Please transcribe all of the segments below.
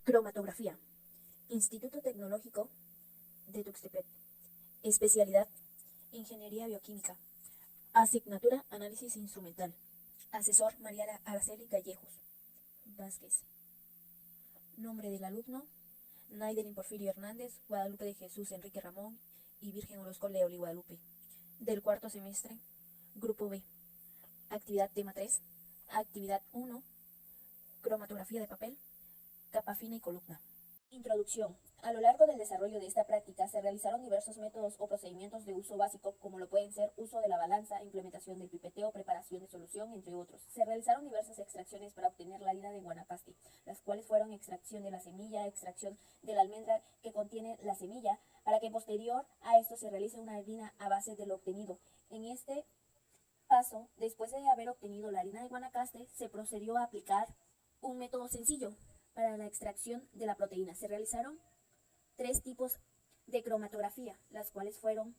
Cromatografía. Instituto Tecnológico de Tuxtepec. Especialidad: Ingeniería Bioquímica. Asignatura: Análisis Instrumental. Asesor: Mariana Araceli Gallejos Vázquez. Nombre del alumno: Naidelin Porfirio Hernández, Guadalupe de Jesús Enrique Ramón y Virgen Orozco Leoli Guadalupe. Del cuarto semestre, Grupo B. Actividad tema 3. Actividad 1. Cromatografía de papel, capa fina y columna. Introducción. A lo largo del desarrollo de esta práctica se realizaron diversos métodos o procedimientos de uso básico, como lo pueden ser uso de la balanza, implementación del pipeteo, preparación de solución, entre otros. Se realizaron diversas extracciones para obtener la harina de Guanacaste, las cuales fueron extracción de la semilla, extracción de la almendra que contiene la semilla, para que posterior a esto se realice una harina a base de lo obtenido. En este paso, después de haber obtenido la harina de Guanacaste, se procedió a aplicar un método sencillo para la extracción de la proteína. Se realizaron 3 tipos de cromatografía, las cuales fueron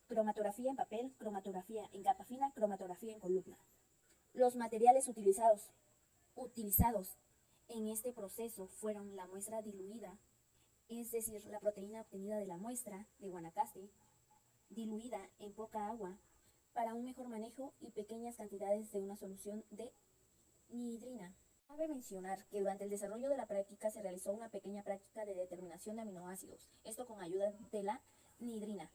cromatografía en papel, cromatografía en capa fina, cromatografía en columna. Los materiales utilizados en este proceso fueron la muestra diluida, es decir, la proteína obtenida de la muestra de Guanacaste, diluida en poca agua para un mejor manejo, y pequeñas cantidades de una solución de nidrina. Cabe mencionar que durante el desarrollo de la práctica se realizó una pequeña práctica de determinación de aminoácidos, esto con ayuda de la nidrina.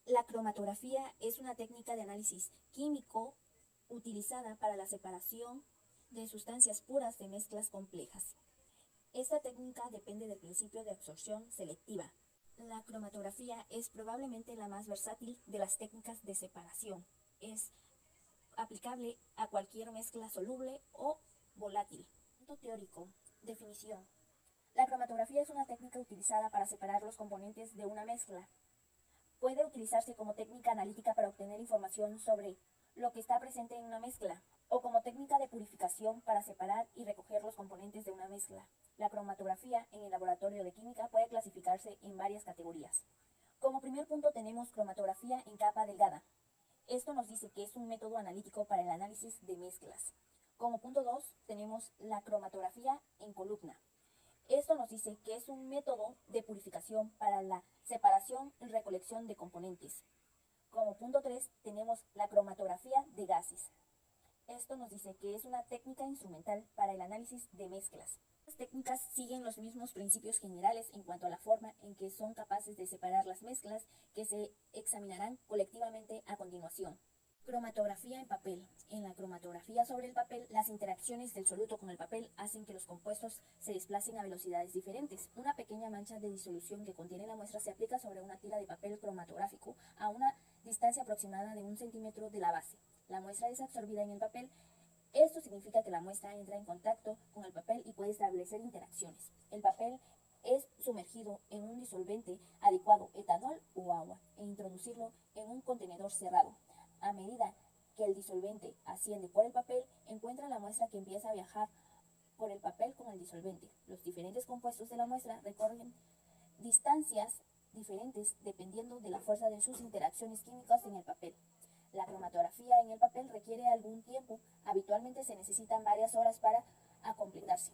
La cromatografía es una técnica de análisis químico utilizada para la separación de sustancias puras de mezclas complejas. Esta técnica depende del principio de absorción selectiva. La cromatografía es probablemente la más versátil de las técnicas de separación. Es aplicable a cualquier mezcla soluble o volátil. Punto teórico. Definición. La cromatografía es una técnica utilizada para separar los componentes de una mezcla. Puede utilizarse como técnica analítica para obtener información sobre lo que está presente en una mezcla, o como técnica de purificación para separar y recoger los componentes de una mezcla. La cromatografía en el laboratorio de química puede clasificarse en varias categorías. Como primer punto tenemos cromatografía en capa delgada. Esto nos dice que es un método analítico para el análisis de mezclas. Como punto 2 tenemos la cromatografía en columna. Esto nos dice que es un método de purificación para la separación y recolección de componentes. Como punto 3 tenemos la cromatografía de gases. Esto nos dice que es una técnica instrumental para el análisis de mezclas. Estas técnicas siguen los mismos principios generales en cuanto a la forma en que son capaces de separar las mezclas, que se examinarán colectivamente a continuación. Cromatografía en papel. En la cromatografía sobre el papel, las interacciones del soluto con el papel hacen que los compuestos se desplacen a velocidades diferentes. Una pequeña mancha de disolución que contiene la muestra se aplica sobre una tira de papel cromatográfico a una distancia aproximada de 1 centímetro de la base. La muestra es absorbida en el papel. Esto significa que la muestra entra en contacto con el papel y puede establecer interacciones. El papel es sumergido en un disolvente adecuado, etanol o agua, e introducirlo en un contenedor cerrado. A medida que el disolvente asciende por el papel, encuentra la muestra que empieza a viajar por el papel con el disolvente. Los diferentes compuestos de la muestra recorren distancias diferentes dependiendo de la fuerza de sus interacciones químicas en el papel. La cromatografía en el papel requiere algún tiempo, habitualmente se necesitan varias horas para completarse.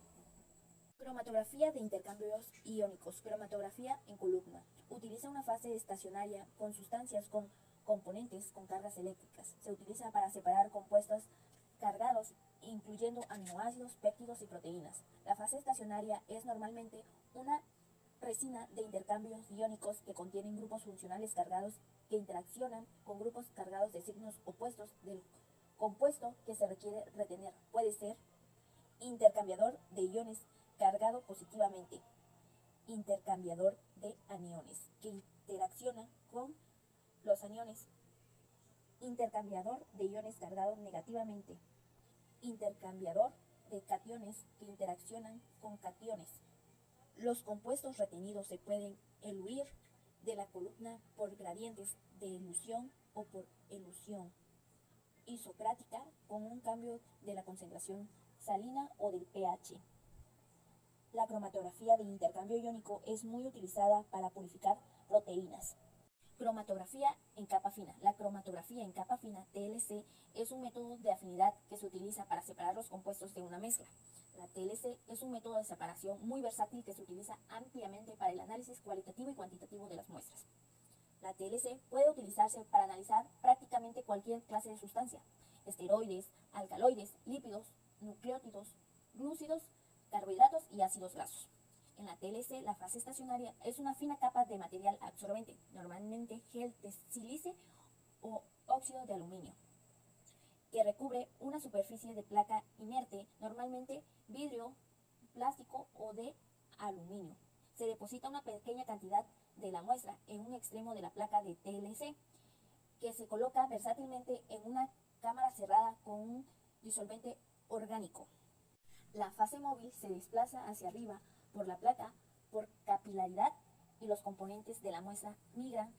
Cromatografía de intercambios iónicos. Cromatografía en columna. Utiliza una fase estacionaria con sustancias con componentes con cargas eléctricas. Se utiliza para separar compuestos cargados, incluyendo aminoácidos, péptidos y proteínas. La fase estacionaria es normalmente una resina de intercambios iónicos que contienen grupos funcionales cargados que interaccionan con grupos cargados de signos opuestos del compuesto que se requiere retener. Puede ser intercambiador de iones cargado positivamente, intercambiador de aniones que interaccionan con los aniones, intercambiador de iones cargado negativamente, intercambiador de cationes que interaccionan con cationes. Los compuestos retenidos se pueden eluir de la columna por gradientes de elusión o por elusión isocrática con un cambio de la concentración salina o del pH. La cromatografía de intercambio iónico es muy utilizada para purificar proteínas. Cromatografía en capa fina. La cromatografía en capa fina, TLC, es un método de afinidad que se utiliza para separar los compuestos de una mezcla. La TLC es un método de separación muy versátil que se utiliza ampliamente para el análisis cualitativo y cuantitativo de las muestras. La TLC puede utilizarse para analizar prácticamente cualquier clase de sustancia: esteroides, alcaloides, lípidos, nucleótidos, glúcidos, carbohidratos y ácidos grasos. En la TLC, la fase estacionaria es una fina capa de material absorbente, normalmente gel de sílice o óxido de aluminio, que recubre una superficie de placa inerte, normalmente vidrio, plástico o de aluminio. Se deposita una pequeña cantidad de la muestra en un extremo de la placa de TLC, que se coloca versátilmente en una cámara cerrada con un disolvente orgánico. La fase móvil se desplaza hacia arriba por la placa por capilaridad y los componentes de la muestra migran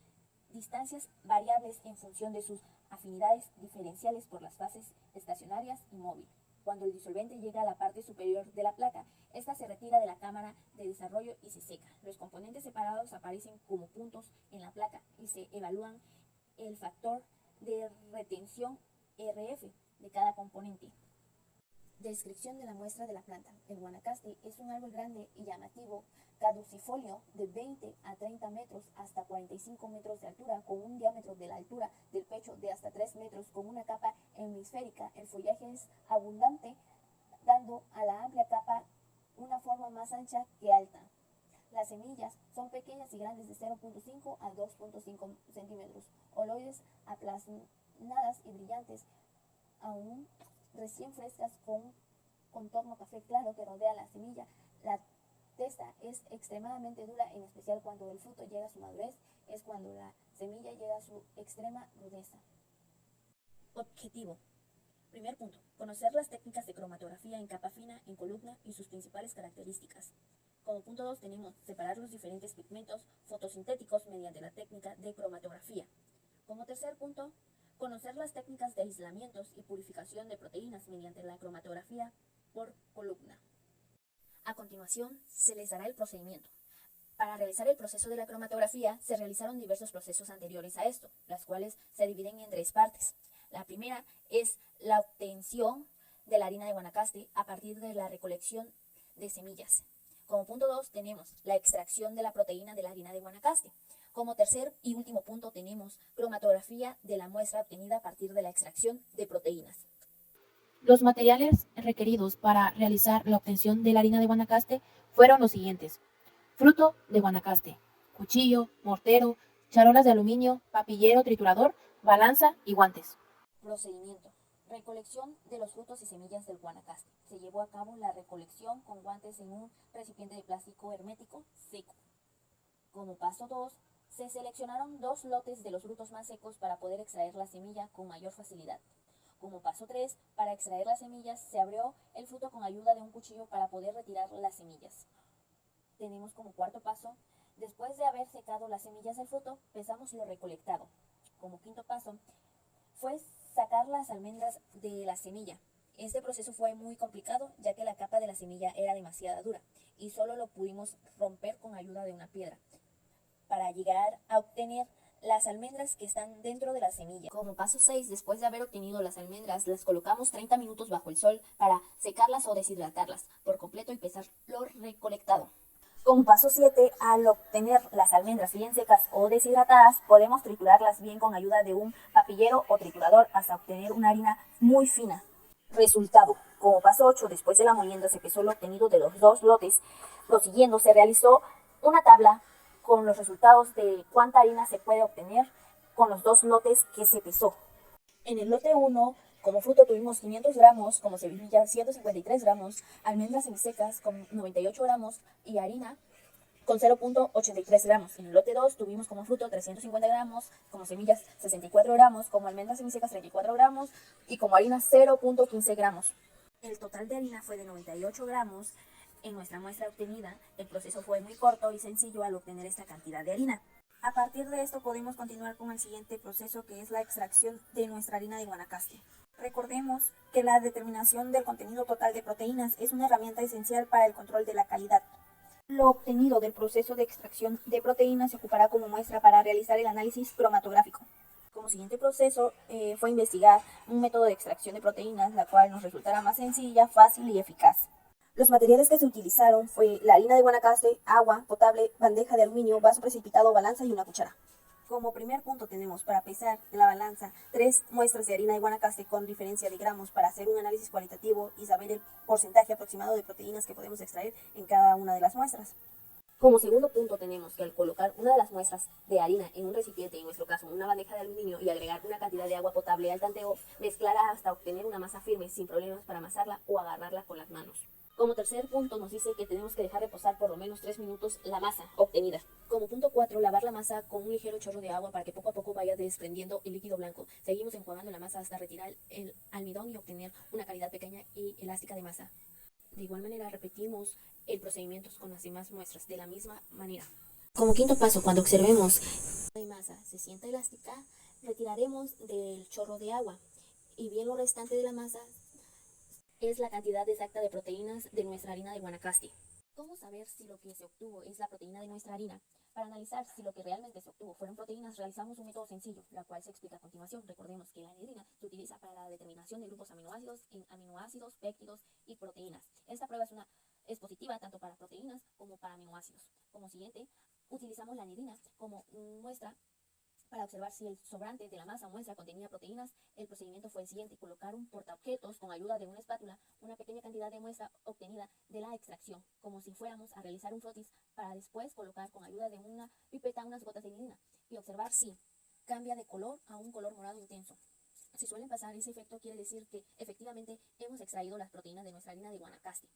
distancias variables en función de sus afinidades diferenciales por las fases estacionarias y móvil. Cuando el disolvente llega a la parte superior de la placa, esta se retira de la cámara de desarrollo y se seca. Los componentes separados aparecen como puntos en la placa y se evalúan el factor de retención RF de cada componente. Descripción de la muestra de la planta. El Guanacaste es un árbol grande y llamativo, caducifolio de 20 a 30 metros hasta 45 metros de altura, con un diámetro de la altura del pecho de hasta 3 metros, con una capa hemisférica. El follaje es abundante, dando a la amplia capa una forma más ancha que alta. Las semillas son pequeñas y grandes, de 0.5 a 2.5 centímetros, ovoides, aplanadas y brillantes, aún recién frescas, con un contorno café claro que rodea la semilla. La testa es extremadamente dura, en especial cuando el fruto llega a su madurez, es cuando la semilla llega a su extrema rudeza. Objetivo. Primer punto: conocer las técnicas de cromatografía en capa fina, en columna y sus principales características. Como punto 2 tenemos separar los diferentes pigmentos fotosintéticos mediante la técnica de cromatografía. Como tercer punto, conocer las técnicas de aislamientos y purificación de proteínas mediante la cromatografía por columna. A continuación, se les dará el procedimiento. Para realizar el proceso de la cromatografía, se realizaron diversos procesos anteriores a esto, las cuales se dividen en 3 partes. La primera es la obtención de la harina de Guanacaste a partir de la recolección de semillas. Como punto 2 tenemos la extracción de la proteína de la harina de Guanacaste. Como tercer y último punto tenemos cromatografía de la muestra obtenida a partir de la extracción de proteínas. Los materiales requeridos para realizar la obtención de la harina de Guanacaste fueron los siguientes: fruto de Guanacaste, cuchillo, mortero, charolas de aluminio, papillero triturador, balanza y guantes. Procedimiento. Recolección de los frutos y semillas del Guanacaste. Se llevó a cabo la recolección con guantes en un recipiente de plástico hermético seco. Como paso 2, se seleccionaron 2 lotes de los frutos más secos para poder extraer la semilla con mayor facilidad. Como paso 3, para extraer las semillas, se abrió el fruto con ayuda de un cuchillo para poder retirar las semillas. Tenemos como cuarto paso: después de haber secado las semillas del fruto, pesamos lo recolectado. Como quinto paso, fue sacar las almendras de la semilla. Este proceso fue muy complicado, ya que la capa de la semilla era demasiado dura y solo lo pudimos romper con ayuda de una piedra para llegar a obtener las almendras que están dentro de la semilla. Como paso 6, después de haber obtenido las almendras, las colocamos 30 minutos bajo el sol para secarlas o deshidratarlas por completo y pesar lo recolectado. Como paso 7, al obtener las almendras bien secas o deshidratadas, podemos triturarlas bien con ayuda de un papillero o triturador hasta obtener una harina muy fina. Resultado. Como paso 8, después de la molienda se pesó lo obtenido de los 2 lotes. Prosiguiendo, se realizó una tabla con los resultados de cuánta harina se puede obtener con los 2 lotes que se pesó. En el lote 1, como fruto tuvimos 500 gramos, como semilla 153 gramos, almendras semisecas con 98 gramos y harina con 0.83 gramos. En el lote 2 tuvimos como fruto 350 gramos, como semillas 64 gramos, como almendras semisecas 34 gramos y como harina 0.15 gramos. El total de harina fue de 98 gramos. En nuestra muestra obtenida, el proceso fue muy corto y sencillo al obtener esta cantidad de harina. A partir de esto podemos continuar con el siguiente proceso, que es la extracción de nuestra harina de Guanacaste. Recordemos que la determinación del contenido total de proteínas es una herramienta esencial para el control de la calidad. Lo obtenido del proceso de extracción de proteínas se ocupará como muestra para realizar el análisis cromatográfico. Como siguiente proceso fue investigar un método de extracción de proteínas, la cual nos resultará más sencilla, fácil y eficaz. Los materiales que se utilizaron fue la harina de Guanacaste, agua potable, bandeja de aluminio, vaso precipitado, balanza y una cuchara. Como primer punto tenemos para pesar en la balanza 3 muestras de harina de Guanacaste con diferencia de gramos para hacer un análisis cualitativo y saber el porcentaje aproximado de proteínas que podemos extraer en cada una de las muestras. Como segundo punto tenemos que al colocar una de las muestras de harina en un recipiente, en nuestro caso una bandeja de aluminio, y agregar una cantidad de agua potable al tanteo, mezclarla hasta obtener una masa firme sin problemas para amasarla o agarrarla con las manos. Como tercer punto nos dice que tenemos que dejar reposar por lo menos 3 minutos la masa obtenida. Como punto 4, lavar la masa con un ligero chorro de agua para que poco a poco vaya desprendiendo el líquido blanco. Seguimos enjuagando la masa hasta retirar el almidón y obtener una calidad pequeña y elástica de masa. De igual manera repetimos el procedimiento con las demás muestras de la misma manera. Como quinto paso, cuando observemos que la masa se sienta elástica, retiraremos del chorro de agua y bien lo restante de la masa es la cantidad exacta de proteínas de nuestra harina de Guanacaste. ¿Cómo saber si lo que se obtuvo es la proteína de nuestra harina? Para analizar si lo que realmente se obtuvo fueron proteínas, realizamos un método sencillo, la cual se explica a continuación. Recordemos que la anidrina se utiliza para la determinación de grupos aminoácidos en aminoácidos, péptidos y proteínas. Esta prueba es positiva tanto para proteínas como para aminoácidos. Como siguiente, utilizamos la anidrina como muestra para observar si el sobrante de la masa o muestra contenía proteínas. El procedimiento fue el siguiente: colocar un portaobjetos con ayuda de una espátula, una pequeña cantidad de muestra obtenida de la extracción, como si fuéramos a realizar un frotis, para después colocar con ayuda de una pipeta unas gotas de anidrina y observar si cambia de color a un color morado intenso. Si suelen pasar ese efecto, quiere decir que efectivamente hemos extraído las proteínas de nuestra harina de Guanacaste.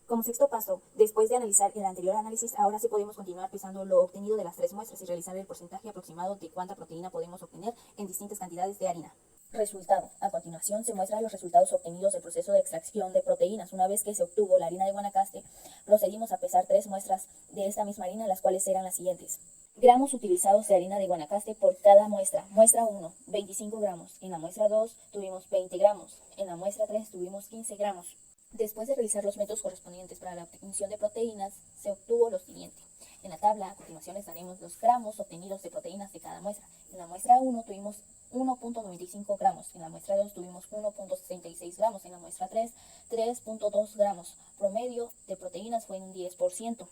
Como sexto paso, después de analizar el anterior análisis, ahora sí podemos continuar pesando lo obtenido de las 3 muestras y realizar el porcentaje aproximado de cuánta proteína podemos obtener en distintas cantidades de harina. Resultado. A continuación se muestran los resultados obtenidos del proceso de extracción de proteínas. Una vez que se obtuvo la harina de Guanacaste, procedimos a pesar 3 muestras de esta misma harina, las cuales eran las siguientes. Gramos utilizados de harina de Guanacaste por cada muestra. Muestra 1, 25 gramos. En la muestra 2 tuvimos 20 gramos. En la muestra 3 tuvimos 15 gramos. Después de realizar los métodos correspondientes para la obtención de proteínas, se obtuvo lo siguiente. En la tabla, a continuación les daremos los gramos obtenidos de proteínas de cada muestra. En la muestra 1 tuvimos 1.95 gramos, en la muestra 2 tuvimos 1.66 gramos, en la muestra 3, 3.2 gramos. Promedio de proteínas fue un 10%.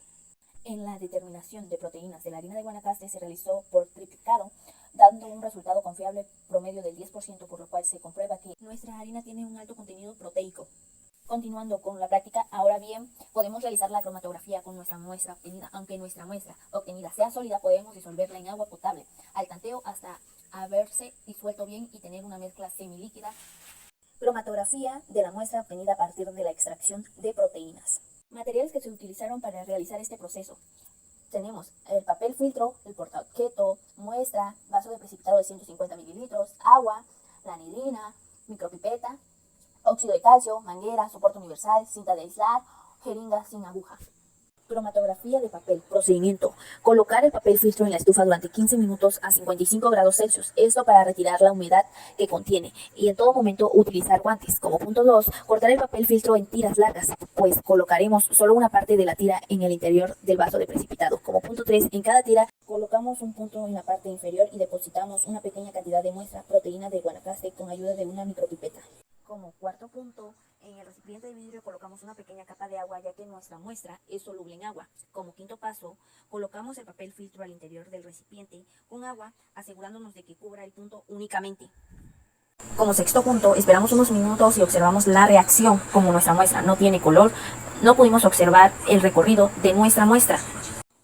En la determinación de proteínas de la harina de Guanacaste se realizó por triplicado, dando un resultado confiable promedio del 10%, por lo cual se comprueba que nuestra harina tiene un alto contenido proteico. Continuando con la práctica, ahora bien, podemos realizar la cromatografía con nuestra muestra obtenida. Aunque nuestra muestra obtenida sea sólida, podemos disolverla en agua potable al tanteo hasta haberse disuelto bien y tener una mezcla semilíquida. Cromatografía de la muestra obtenida a partir de la extracción de proteínas. Materiales que se utilizaron para realizar este proceso. Tenemos el papel filtro, el portaobjeto, muestra, vaso de precipitado de 150 mililitros, agua, la anidrina, micropipeta, óxido de calcio, manguera, soporte universal, cinta de aislar, jeringa sin aguja. Cromatografía de papel. Procedimiento: colocar el papel filtro en la estufa durante 15 minutos a 55 grados Celsius. Esto para retirar la humedad que contiene. Y en todo momento utilizar guantes. Como punto 2, cortar el papel filtro en tiras largas, pues colocaremos solo una parte de la tira en el interior del vaso de precipitado. Como punto 3, en cada tira colocamos un punto en la parte inferior y depositamos una pequeña cantidad de muestra proteína de Guanacaste con ayuda de una micropipeta. Como cuarto punto, en el recipiente de vidrio colocamos una pequeña capa de agua, ya que nuestra muestra es soluble en agua. Como quinto paso, colocamos el papel filtro al interior del recipiente con agua, asegurándonos de que cubra el punto únicamente. Como sexto punto, esperamos unos minutos y observamos la reacción. Como nuestra muestra no tiene color, no pudimos observar el recorrido de nuestra muestra.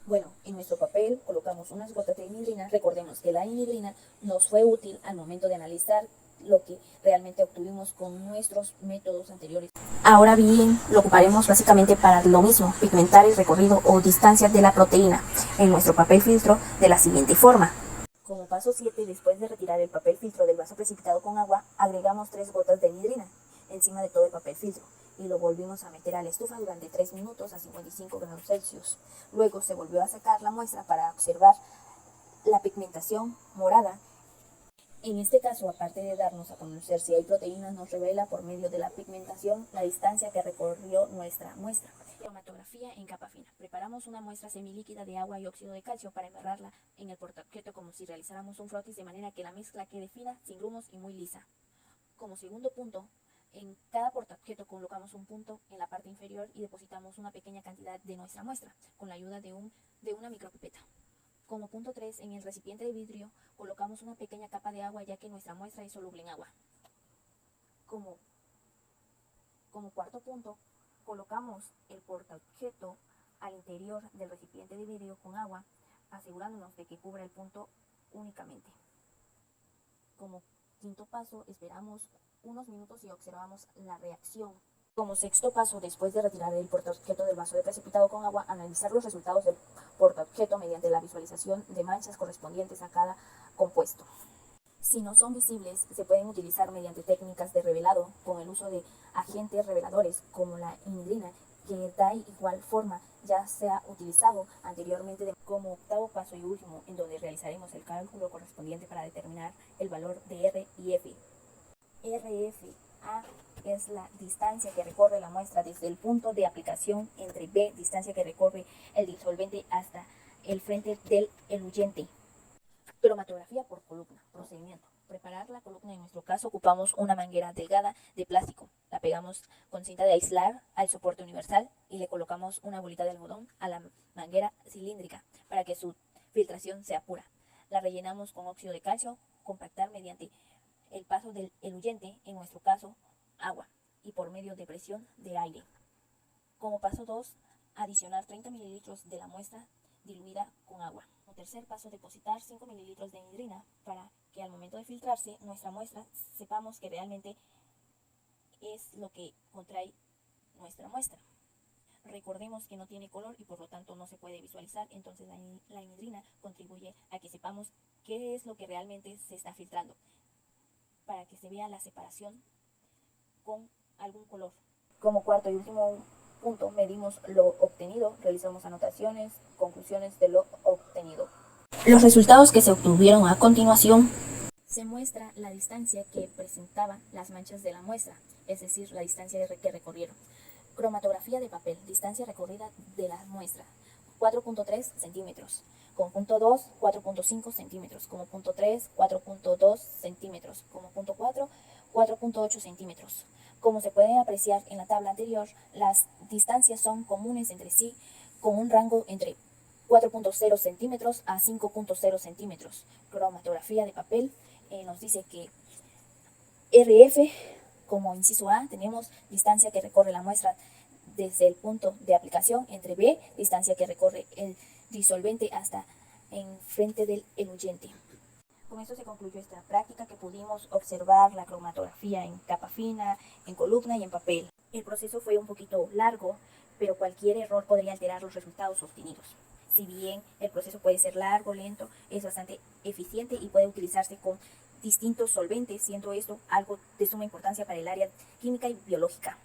Bueno, en nuestro papel colocamos unas gotas de anidrina. Recordemos que la anidrina nos fue útil al momento de analizar lo que realmente obtuvimos con nuestros métodos anteriores. Ahora bien, lo ocuparemos básicamente para lo mismo: pigmentar el recorrido o distancia de la proteína en nuestro papel filtro de la siguiente forma. Como paso 7, después de retirar el papel filtro del vaso precipitado con agua, agregamos 3 gotas de anidrina encima de todo el papel filtro y lo volvimos a meter a la estufa durante 3 minutos a 55 grados Celsius. Luego se volvió a sacar la muestra para observar la pigmentación morada. En este caso, aparte de darnos a conocer si hay proteínas, nos revela por medio de la pigmentación la distancia que recorrió nuestra muestra. Cromatografía en capa fina. Preparamos una muestra semilíquida de agua y óxido de calcio para embarrarla en el portaobjeto como si realizáramos un frotis, de manera que la mezcla quede fina, sin grumos y muy lisa. Como segundo punto, En cada portaobjeto colocamos un punto en la parte inferior y depositamos una pequeña cantidad de nuestra muestra con la ayuda de una micropipeta. Como punto 3, en el recipiente de vidrio colocamos una pequeña capa de agua ya que nuestra muestra es soluble en agua. Como cuarto punto, colocamos el portaobjeto al interior del recipiente de vidrio con agua, asegurándonos de que cubra el punto únicamente. Como quinto paso, esperamos unos minutos y observamos la reacción. Como sexto paso, después de retirar el portaobjeto del vaso de precipitado con agua, analizar los resultados del portaobjeto mediante la visualización de manchas correspondientes a cada compuesto. Si no son visibles, se pueden utilizar mediante técnicas de revelado con el uso de agentes reveladores como la imidrina, que da igual forma ya se ha utilizado anteriormente. Como octavo paso y último, en donde realizaremos el cálculo correspondiente para determinar el valor de R y F. RFA es la distancia que recorre la muestra desde el punto de aplicación, entre B, distancia que recorre el disolvente hasta el frente del eluyente. Cromatografía por columna. Procedimiento. Preparar la columna. En nuestro caso ocupamos una manguera delgada de plástico. La pegamos con cinta de aislar al soporte universal y le colocamos una bolita de algodón a la manguera cilíndrica para que su filtración sea pura. La rellenamos con óxido de calcio, compactar mediante el paso del eluyente, en nuestro caso agua, y por medio de presión de aire. Como paso 2, adicionar 30 mililitros de la muestra diluida con agua. Como tercer paso, depositar 5 mililitros de imidrina para que al momento de filtrarse nuestra muestra sepamos que realmente es lo que contrae nuestra muestra. Recordemos que no tiene color y por lo tanto no se puede visualizar, entonces la imidrina contribuye a que sepamos qué es lo que realmente se está filtrando, para que se vea la separación con algún color. Como cuarto y último punto, medimos lo obtenido, realizamos anotaciones, conclusiones de lo obtenido. Los resultados que se obtuvieron a continuación. Se muestra la distancia que presentaban las manchas de la muestra, es decir, la distancia que recorrieron. Cromatografía de papel, distancia recorrida de la muestra, 4.3 centímetros. Como punto 2, 4.5 centímetros. Como punto 3, 4.2 centímetros. Como punto 4, 4.8 centímetros. Como se puede apreciar en la tabla anterior, las distancias son comunes entre sí, con un rango entre 4.0 centímetros a 5.0 centímetros. Cromatografía de papel nos dice que RF, como inciso A, tenemos distancia que recorre la muestra desde el punto de aplicación, entre B, distancia que recorre el disolvente hasta en frente del eluyente. Con esto se concluyó esta práctica que pudimos observar la cromatografía en capa fina, en columna y en papel. El proceso fue un poquito largo, pero cualquier error podría alterar los resultados obtenidos. Si bien el proceso puede ser largo, lento, es bastante eficiente y puede utilizarse con distintos solventes, siendo esto algo de suma importancia para el área química y biológica.